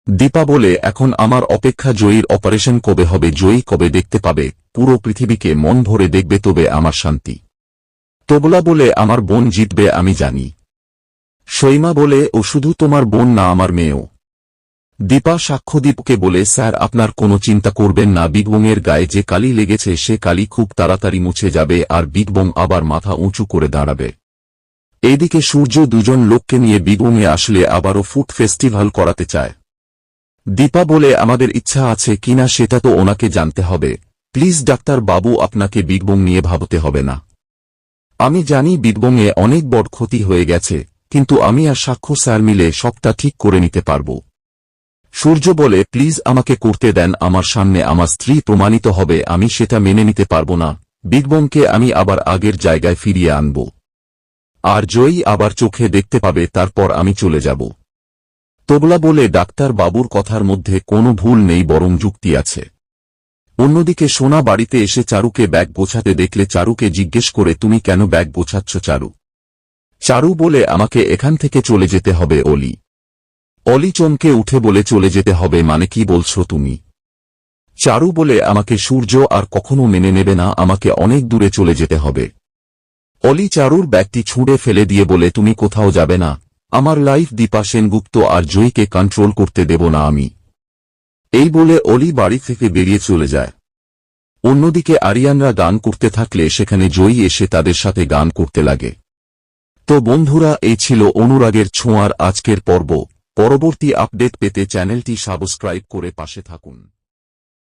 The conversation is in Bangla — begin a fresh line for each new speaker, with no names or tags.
দীপা বলে, এখন আমার অপেক্ষা জয়ীর অপারেশন কবে হবে, জয়ী কবে দেখতে পাবে, পুরো পৃথিবীকে মন ভরে দেখবে, তবে আমার শান্তি। তবলা বলে, আমার বোন জিতবে আমি জানি। সৈমা বলে, ও শুধু তোমার বোন না, আমার মেয়েও। দীপা সাক্ষ্যদীপকে বলে, স্যার আপনার কোনো চিন্তা করবেন না, বিগবংয়ের গায়ে যে কালি লেগেছে সে কালি খুব তাড়াতাড়ি মুছে যাবে আর বিগবং আবার মাথা উঁচু করে দাঁড়াবে। এইদিকে সূর্য দুজন লোককে নিয়ে বিগবংয়ে আসলে আবারও ফুড ফেস্টিভ্যাল করাতে চায়। দীপা বলে, আমাদের ইচ্ছা আছে কিনা সেটা তো ওনাকে জানতে হবে, প্লিজ ডাক্তার বাবু আপনাকে বিগবং নিয়ে ভাবতে হবে না। আমি জানি বিগবংয়ে অনেক বড় ক্ষতি হয়ে গেছে, কিন্তু আমি আর সাক্ষ্য স্যার মিলে সবটা ঠিক করে নিতে পারব। সূর্য বলে, প্লিজ আমাকে করতে দেন, আমার সামনে আমার স্ত্রী প্রমাণিত হবে, আমি সেটা মেনে নিতে পারব না। বিগবংকে আমি আবার আগের জায়গায় ফিরিয়ে আনব, আর জয়ী আবার চোখে দেখতে পাবে, তারপর আমি চলে যাব। তবলা বলে, ডাক্তার বাবুর কথার মধ্যে কোনো ভুল নেই, বরং যুক্তি আছে। অন্যদিকে সোনা বাড়িতে এসে চারুকে ব্যাগ গোছাতে দেখলে চারুকে জিজ্ঞেস করে, তুমি কেন ব্যাগ গোছাচ্ছ চারু? চারু বলে, আমাকে এখান থেকে চলে যেতে হবে। অলি চমকে উঠে বলে, চলে যেতে হবে মানে কি বলছো তুমি? চারু বলে, আমাকে সূর্য আর কখনো মেনে নেবে না, আমাকে অনেক দূরে চলে যেতে হবে। অলি চারুর ব্যাগটি ছুঁড়ে ফেলে দিয়ে বলে, তুমি কোথাও যাবে না, আমার লাইফ দীপা সেনগুপ্ত আর জয়ীকে কন্ট্রোল করতে দেব না আমি। এই বলে অলি বাড়ি থেকে বেরিয়ে চলে যায়। অন্যদিকে আরিয়ানরা গান করতে থাকলে সেখানে জয়ী এসে তাদের সাথে গান করতে লাগে। তো বন্ধুরা, এই ছিল অনুরাগের ছোঁয়ার আজকের পর্ব। পরবর্তী আপডেট পেতে চ্যানেলটি সাবস্ক্রাইব করে পাশে থাকুন।